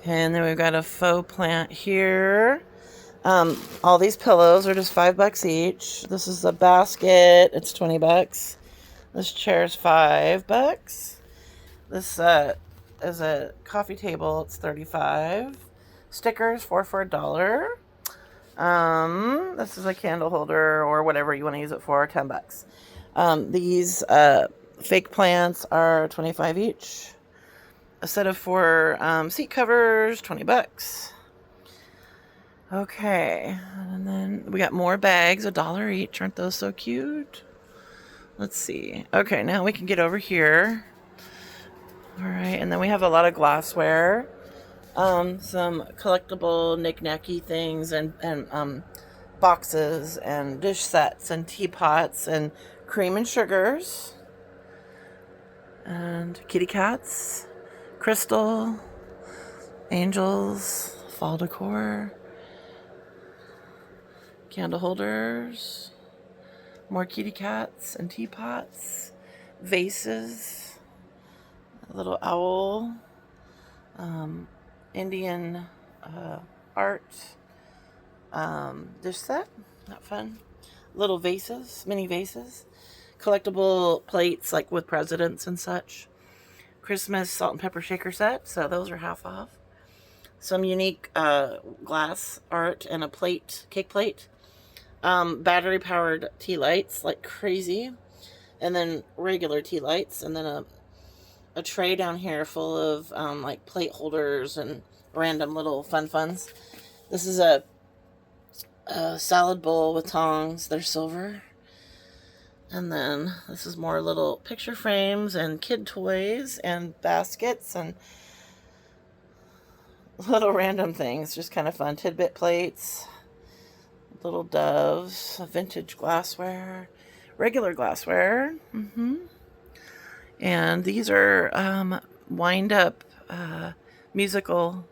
Okay, and then we've got a faux plant here. All these pillows are just $5 each. This is a basket. It's $20. This chair is $5. This is a coffee table. It's $35. Stickers, 4 for $1. This is a candle holder or whatever you want to use it for, $10. These fake plants are $25 each. A set of 4 seat covers, $20. Okay, and then we got more bags, $1 each. Aren't those so cute? Let's see. Okay, now we can get over here. All right, and then we have a lot of glassware. Some collectible knick-knacky things and boxes and dish sets and teapots and cream and sugars and kitty cats, crystal, angels, fall decor, candle holders, more kitty cats and teapots, vases, a little owl, Indian art, dish set, not fun. Little vases, mini vases, collectible plates like with presidents and such. Christmas salt and pepper shaker set, so those are half off. Some unique glass art and a plate, cake plate. Battery powered tea lights like crazy, and then regular tea lights, and then a tray down here full of like plate holders and random little funs. This is a salad bowl with tongs. They're silver. And then this is more little picture frames and kid toys and baskets and little random things. Just kind of fun. Tidbit plates, little doves, vintage glassware, regular glassware. And these are wind up musical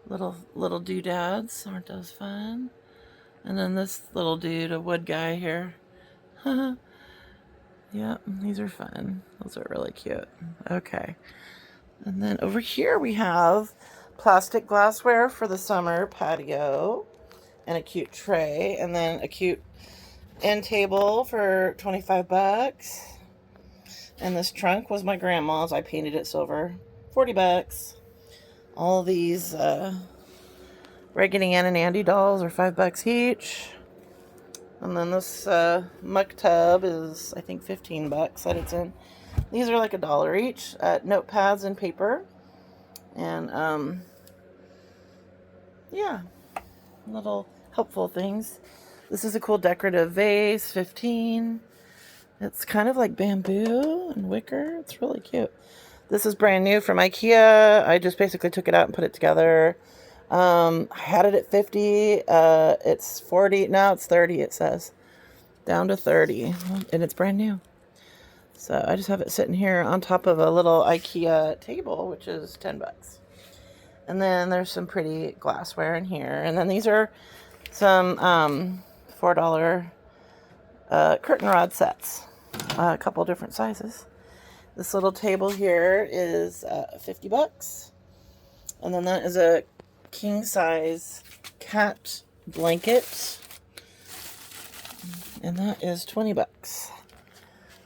little doodads. Aren't those fun? And then this little dude, a wood guy here. Yep, these are fun. Those are really cute. Okay. And then over here we have plastic glassware for the summer patio and a cute tray, and then a cute end table for $25. And this trunk was my grandma's. I painted it silver. $40. All these Raggedy Ann and Andy dolls are $5 each. And then this muck tub is, I think, $15 that it's in. These are like $1 each. Notepads and paper. And, yeah, little helpful things. This is a cool decorative vase, $15. It's kind of like bamboo and wicker. It's really cute. This is brand new from IKEA. I just basically took it out and put it together. I had it at $50. It's $40. Now it's $30, it says. Down to $30. And it's brand new. So I just have it sitting here on top of a little IKEA table, which is $10. And then there's some pretty glassware in here. And then these are some $4 curtain rod sets. A couple different sizes. This little table here is $50. And then that is a king size cat blanket. And that is $20.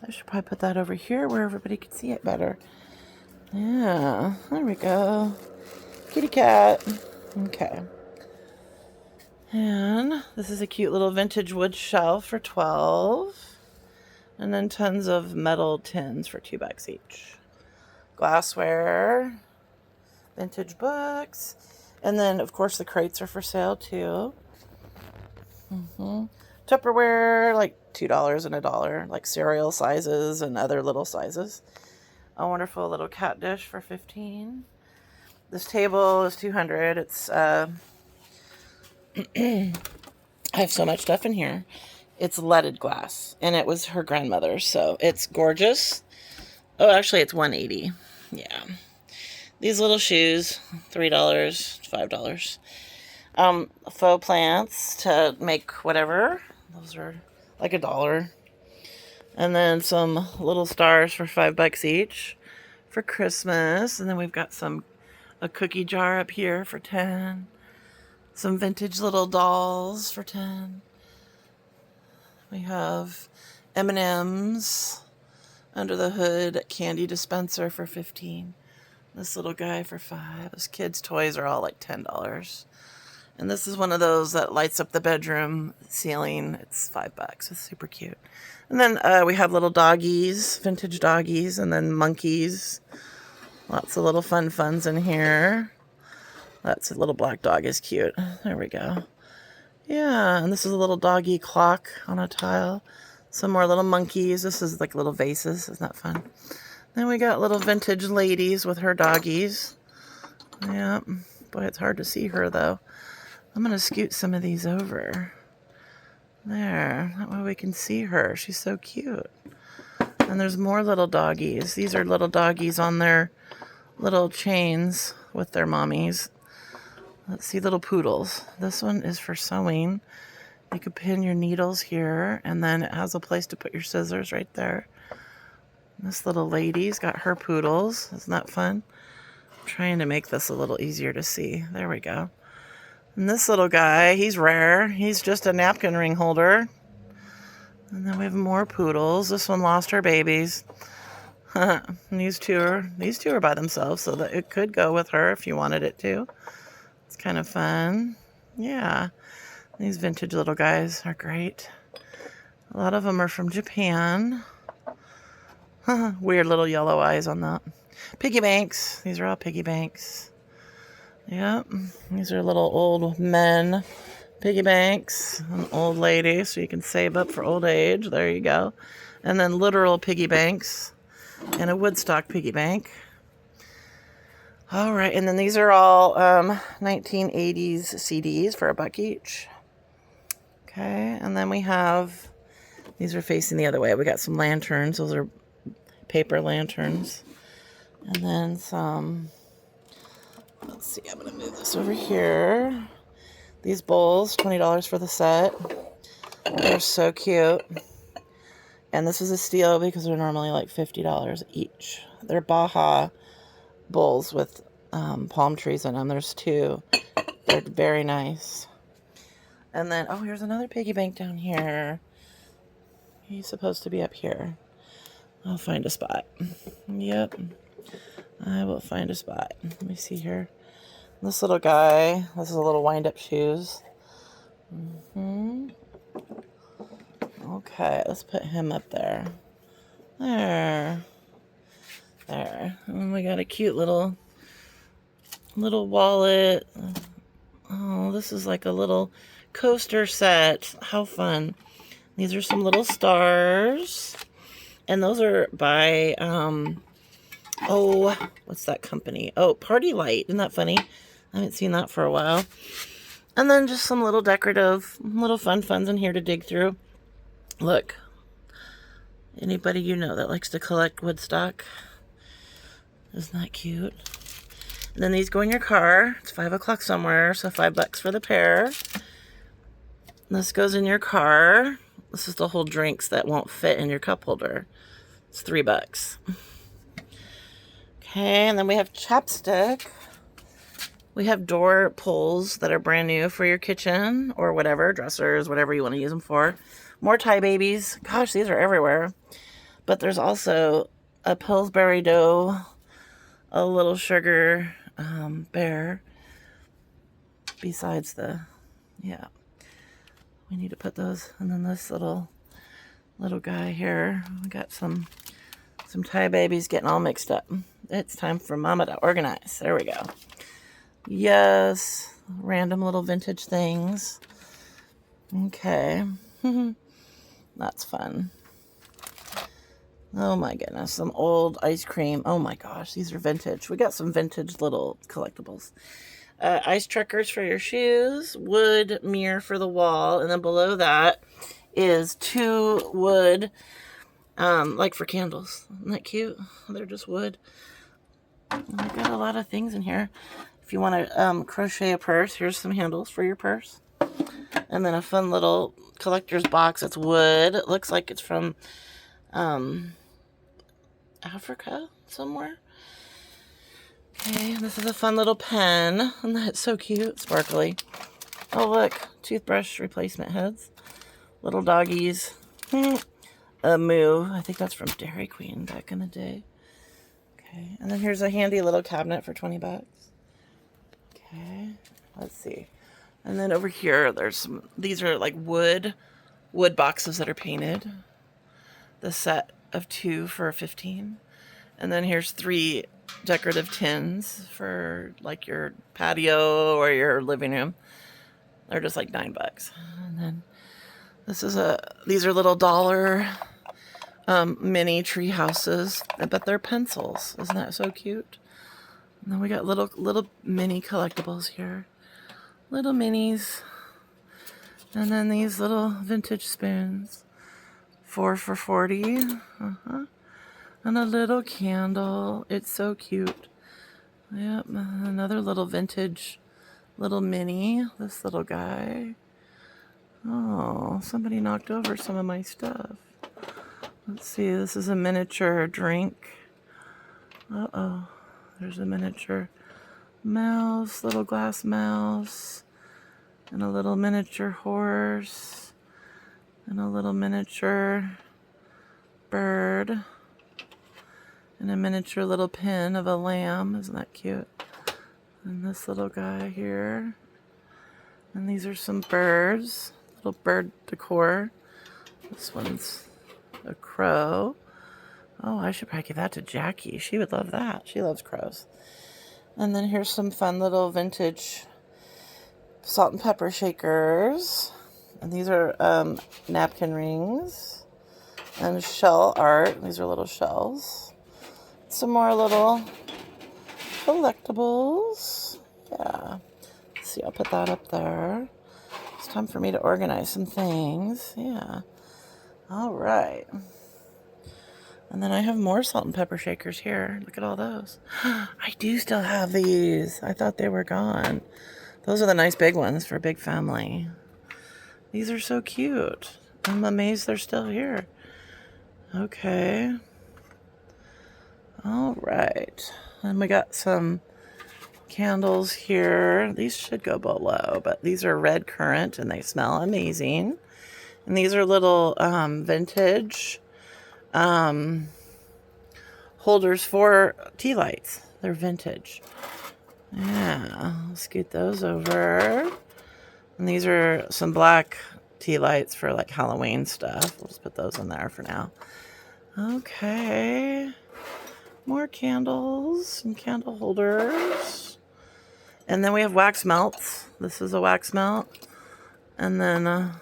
I should probably put that over here where everybody can see it better. Yeah, there we go. Kitty cat. Okay. And this is a cute little vintage wood shelf for $12. And then tons of metal tins for $2 each. Glassware. Vintage books. And then, of course, the crates are for sale, too. Tupperware, like $2 and $1. Like cereal sizes and other little sizes. A wonderful little cat dish for $15. This table is $200. It's, I have so much stuff in here. It's leaded glass, and it was her grandmother's, so it's gorgeous. Oh, actually, it's $180. Yeah. These little shoes, $3, $5. Faux plants to make whatever. Those are like $1. And then some little stars for $5 each for Christmas. And then we've got some A cookie jar up here for 10. Some vintage little dolls for 10. We have M&M's under the hood candy dispenser for 15. This little guy for 5. Those kids' toys are all like $10. And this is one of those that lights up the bedroom ceiling. It's $5. It's super cute. And then we have little doggies, vintage doggies, and then monkeys. Lots of little funs in here. That's a little black dog is cute. There we go. Yeah, and this is a little doggy clock on a tile. Some more little monkeys. This is like little vases. Isn't that fun? Then we got little vintage ladies with her doggies. Yeah, boy, it's hard to see her though. I'm going to scoot some of these over. There, that way we can see her. She's so cute. And there's more little doggies. These are little doggies on their little chains with their mommies. Let's see, little poodles. This one is for sewing. You could pin your needles here, and then it has a place to put your scissors right there. This little lady's got her poodles. Isn't that fun? I'm trying to make this a little easier to see. There we go. And this little guy, he's rare. He's just a napkin ring holder. And then we have more poodles. This one lost her babies. And these two are by themselves, so that it could go with her if you wanted it to. It's kind of fun. Yeah. These vintage little guys are great. A lot of them are from Japan. Weird little yellow eyes on that. Piggy banks. These are all piggy banks. Yep. These are little old men piggy banks. An old lady, so you can save up for old age. There you go. And then literal piggy banks. And a Woodstock piggy bank. All right. And then these are all 1980s CDs for $1 each. Okay. And then we have, these are facing the other way. We got some lanterns. Those are paper lanterns. And then some, let's see, I'm going to move this over here. These bowls, $20 for the set. They're so cute. And this is a steal because they're normally like $50 each. They're Baja bowls with palm trees in them. There's 2. They're very nice. And then, oh, here's another piggy bank down here. He's supposed to be up here. I'll find a spot. Yep. I will find a spot. Let me see here. This little guy, this is a little wind-up shoes. Okay, let's put him up there. There. And we got a cute little wallet. Oh, this is like a little coaster set. How fun. These are some little stars. And those are by, what's that company? Oh, Party Light. Isn't that funny? I haven't seen that for a while. And then just some little decorative, little funs in here to dig through. Look. Anybody you know that likes to collect Woodstock? Isn't that cute? And then these go in your car. It's 5 o'clock somewhere, so $5 for the pair. This goes in your car. This is to hold drinks that won't fit in your cup holder. It's $3. Okay, and then we have chapstick. We have door pulls that are brand new for your kitchen or whatever, dressers, whatever you want to use them for. More Thai babies. Gosh, these are everywhere. But there's also a Pillsbury dough, a little sugar bear. Besides the, yeah. We need to put those. And then this little guy here. We got some Thai babies getting all mixed up. It's time for Mama to organize. There we go. Yes. Random little vintage things. Okay. That's fun. Oh my goodness. Some old ice cream. Oh my gosh. These are vintage. We got some vintage little collectibles. Ice truckers for your shoes. Wood mirror for the wall. And then below that is 2 wood, like for candles. Isn't that cute? They're just wood. And we've got a lot of things in here. If you want to crochet a purse, here's some handles for your purse. And then a fun little collector's box. It's wood. It looks like it's from Africa somewhere. Okay, this is a fun little pen. And that's so cute, sparkly. Oh, look, toothbrush replacement heads. Little doggies. A moo. I think that's from Dairy Queen back in the day. Okay, and then here's a handy little cabinet for 20 bucks. Okay, let's see. And then over here, there's some, these are like wood boxes that are painted. The set of 2 for 15. And then here's 3 decorative tins for like your patio or your living room. They're just like 9 bucks. And then these are little dollar mini tree houses, but they're pencils. Isn't that so cute? And then we got little mini collectibles here. Little minis. And then these little vintage spoons. 4 for 40. And a little candle. It's so cute. Yep, another little vintage little mini. This little guy. Oh, somebody knocked over some of my stuff. Let's see, this is a miniature drink. Uh-oh, there's a miniature mouse, little glass mouse, and a little miniature horse, and a little miniature bird, and a miniature little pin of a lamb. Isn't that cute? And this little guy here. And these are some birds, little bird decor. This one's a crow. Oh, I should probably give that to Jackie. She would love that. She loves crows. And then here's some fun little vintage salt and pepper shakers. And these are napkin rings and shell art. These are little shells. Some more little collectibles. Yeah. Let's see, I'll put that up there. It's time for me to organize some things. Yeah. All right. And then I have more salt and pepper shakers here. Look at all those. I do still have these. I thought they were gone. Those are the nice big ones for a big family. These are so cute. I'm amazed they're still here. Okay. All right. And we got some candles here. These should go below, but these are red currant and they smell amazing. And these are little vintage holders for tea lights. They're vintage. Yeah, I'll scoot those over. And these are some black tea lights for like Halloween stuff. We'll just put those in there for now. Okay. More candles and candle holders. And then we have wax melts. This is a wax melt. And then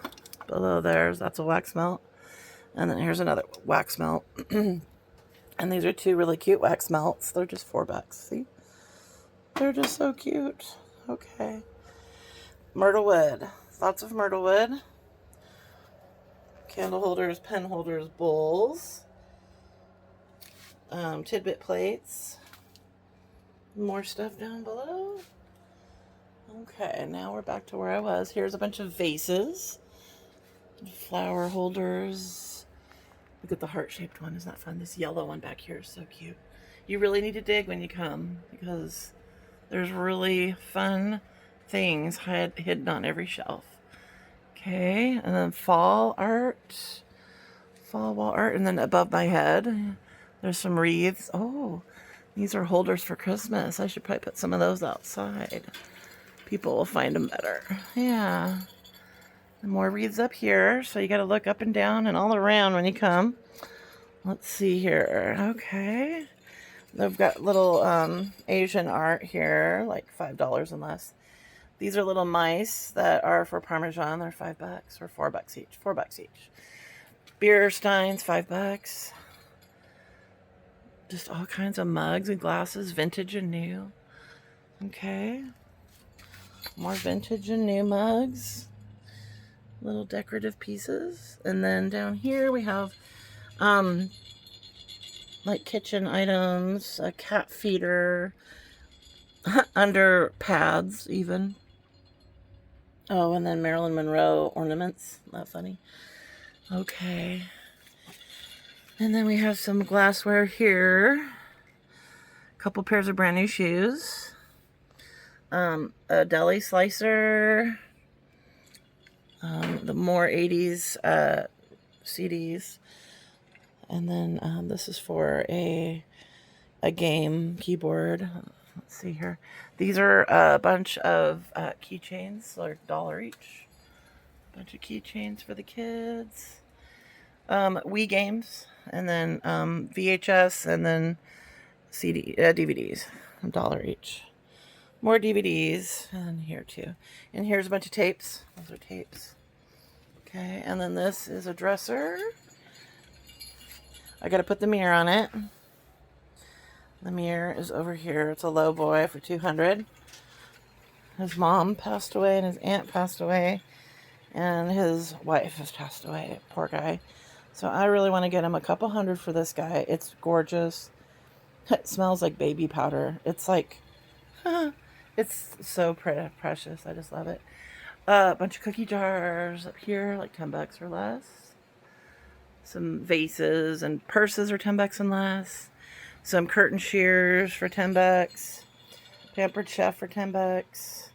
below that's a wax melt. And then here's another wax melt. And these are 2 really cute wax melts. They're just 4 bucks. See? They're just so cute. Okay. Myrtle wood. Lots of myrtle wood. Candle holders, pen holders, bowls. Tidbit plates. More stuff down below. Okay, now we're back to where I was. Here's a bunch of vases. Flower holders. Look at the heart-shaped one. Isn't that fun? This yellow one back here is so cute. You really need to dig when you come because there's really fun things hidden on every shelf. Okay, and then fall art. Fall wall art. And then above my head, there's some wreaths. Oh, these are holders for Christmas. I should probably put some of those outside. People will find them better. Yeah. And more wreaths up here. So you got to look up and down and all around when you come. Let's see here. Okay. They've got little Asian art here, like $5 and less. These are little mice that are for Parmesan. They're 5 bucks or 4 bucks each. 4 bucks each. Beer steins, 5 bucks. Just all kinds of mugs and glasses, vintage and new. Okay. More vintage and new mugs. Little decorative pieces. And then down here we have like kitchen items, a cat feeder, under pads even. Oh, and then Marilyn Monroe ornaments. Not funny. Okay. And then we have some glassware here. couple pairs of brand new shoes, a deli slicer, the more 80s CDs, and then this is for a game keyboard. Let's see here. These are a bunch of keychains. They're $1 each. Bunch of keychains for the kids. Wii games, and then VHS, and then DVDs. $1 each. More DVDs, and here too. And here's a bunch of tapes. Those are tapes. Okay, and then this is a dresser. I gotta put the mirror on it. The mirror is over here. It's a low boy for $200. His mom passed away, and his aunt passed away, and his wife has passed away. Poor guy. So I really want to get him a couple $100 for this guy. It's gorgeous. It smells like baby powder. It's like, it's so precious. I just love it. A bunch of cookie jars up here, like $10 or less. Some vases and purses are $10 and less. Some curtain shears for $10. Pampered Chef for $10.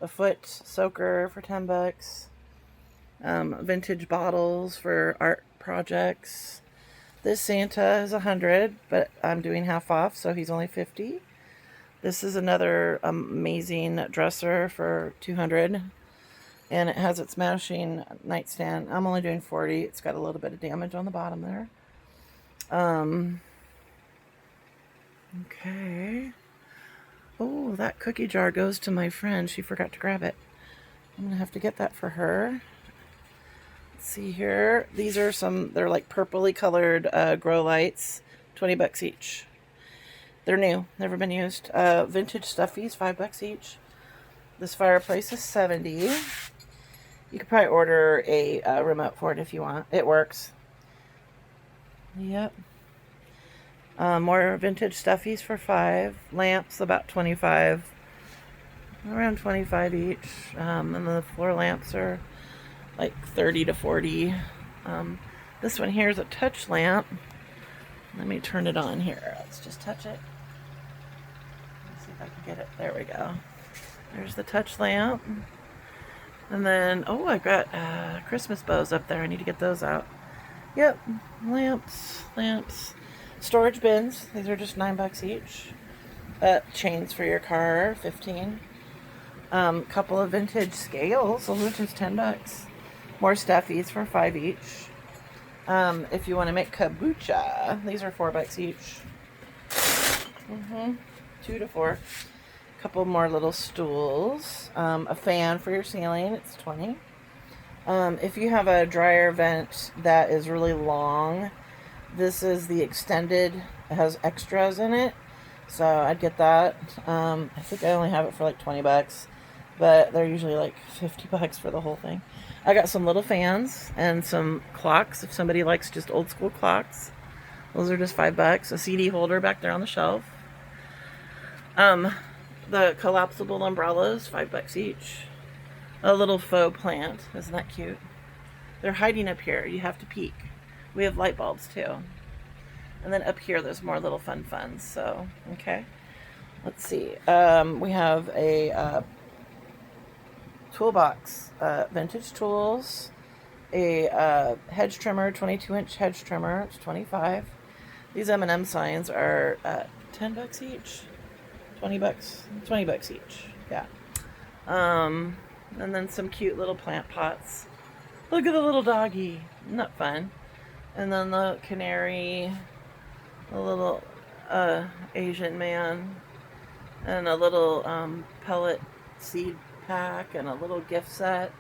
A foot soaker for $10. Vintage bottles for art projects. This Santa is $100, but I'm doing half off, so he's only $50. This is another amazing dresser for $200, and it has its matching nightstand. I'm only doing $40. It's got a little bit of damage on the bottom there. Okay. Oh, that cookie jar goes to my friend. She forgot to grab it. I'm gonna have to get that for her. Let's see here. These are they're like purpley colored grow lights. $20 each. They're new, never been used. Vintage stuffies, $5 each. This fireplace is $70. You could probably order a remote for it if you want. It works. Yep. More vintage stuffies for $5. Lamps, about $25. Around $25 each. And the floor lamps are like $30 to $40. This one here is a touch lamp. Let me turn it on here. Let's just touch it. Let's see if I can get it. There we go. There's the touch lamp. And then, oh, I've got Christmas bows up there. I need to get those out. Yep, lamps. Storage bins. These are just $9 each. Chains for your car, $15. Couple of vintage scales. Those are just $10. More stuffies for $5 each. If you want to make kombucha, these are $4 each. 2 to 4. Couple more little stools. A fan for your ceiling, it's $20. If you have a dryer vent that is really long, this is the extended. It has extras in it, so I'd get that. I think I only have it for like $20, but they're usually like $50 for the whole thing. I got some little fans and some clocks if somebody likes just old school clocks. Those are just $5. A CD holder back there on the shelf. The collapsible umbrellas, $5 each. A little faux plant. Isn't that cute? They're hiding up here. You have to peek. We have light bulbs too. And then up here there's more little funs. So, okay. Let's see. We have a toolbox. Vintage tools. A hedge trimmer, 22-inch hedge trimmer. It's $25. These M&M signs are $10 each. $20 each. Yeah. And then some cute little plant pots. Look at the little doggy. Isn't that fun? And then the canary, a little Asian man, and a little pellet seed pack, and a little gift set.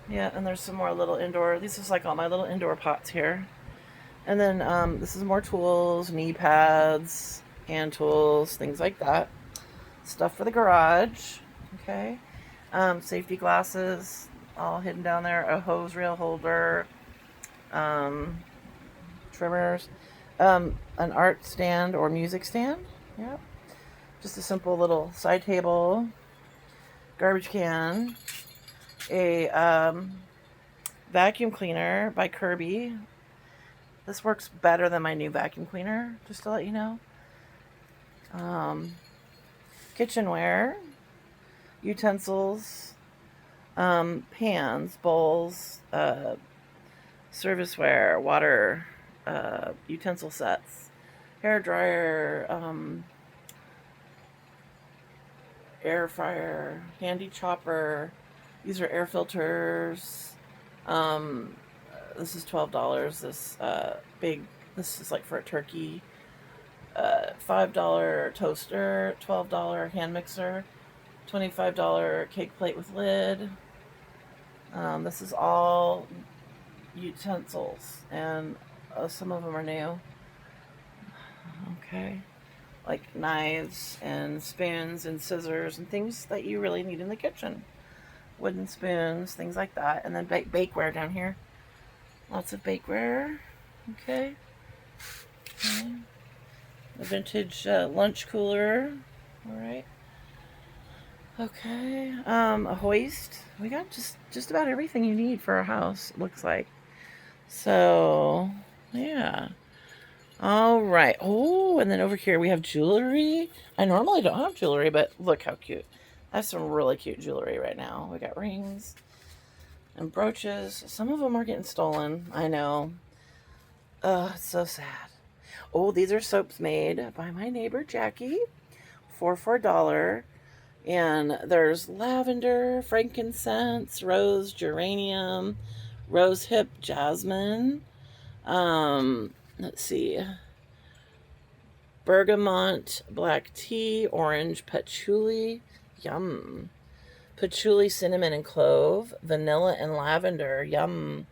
Yeah, and there's some more little indoor. This is like all my little indoor pots here. And then this is more tools, knee pads, hand tools, things like that. Stuff for the garage. Okay. Safety glasses, all hidden down there. A hose reel holder. Trimmers. An art stand or music stand. Yep. Just a simple little side table. Garbage can. A vacuum cleaner by Kirby. This works better than my new vacuum cleaner, just to let you know. kitchenware, utensils, pans, bowls, serviceware, water, utensil sets, hair dryer, air fryer, handy chopper. These are air filters. This is $12. This is like for a turkey. $5 toaster, $12 hand mixer, $25 cake plate with lid. This is all utensils, and some of them are new. Okay. Like knives and spoons and scissors and things that you really need in the kitchen. Wooden spoons, things like that. And then bakeware down here. Lots of bakeware. Okay. A vintage lunch cooler. All right. Okay. A hoist. We got just about everything you need for a house, it looks like. So, yeah. All right. Oh, and then over here we have jewelry. I normally don't have jewelry, but look how cute. I have some really cute jewelry right now. We got rings and brooches. Some of them are getting stolen. I know. It's so sad. Oh, these are soaps made by my neighbor Jackie for $4. And there's lavender, frankincense, rose, geranium, rose hip, jasmine. Let's see. Bergamot, black tea, orange, patchouli. Yum. Patchouli, cinnamon, and clove. Vanilla and lavender. Yum.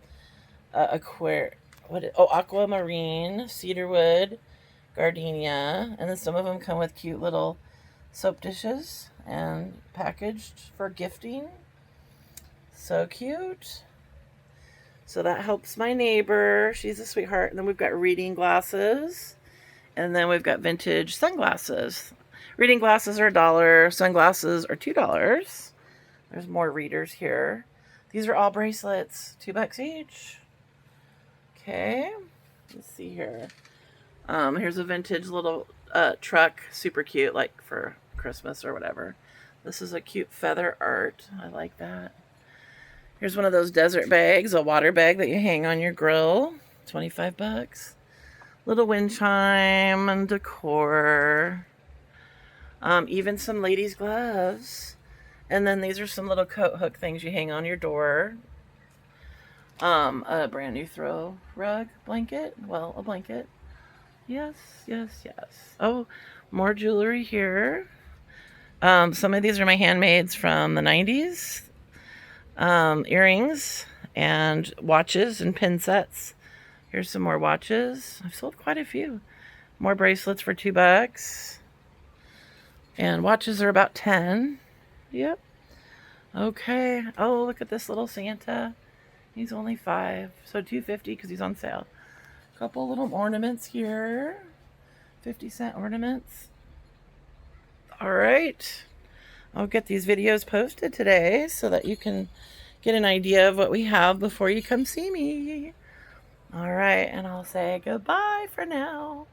Aquamarine, cedarwood, gardenia. And then some of them come with cute little soap dishes and packaged for gifting. So cute. So that helps my neighbor. She's a sweetheart. And then we've got reading glasses. And then we've got vintage sunglasses. Reading glasses are $1. Sunglasses are $2. There's more readers here. These are all bracelets. $2 each. Okay. Let's see here. Here's a vintage little truck. Super cute, like for Christmas or whatever. This is a cute feather art. I like that. Here's one of those desert bags, a water bag that you hang on your grill. $25. Little wind chime and decor. Even some ladies' gloves. And then these are some little coat hook things you hang on your door. A brand new throw rug blanket. Well, a blanket. Yes, yes, yes. Oh, more jewelry here. Some of these are my handmaids from the 90s. Earrings and watches and pin sets. Here's some more watches. I've sold quite a few. More bracelets for $2. And watches are about 10. Yep. Okay. Oh, look at this little Santa. He's only 5. So $2.50 because he's on sale. Couple little ornaments here. 50-cent ornaments. All right. I'll get these videos posted today so that you can get an idea of what we have before you come see me. All right. And I'll say goodbye for now.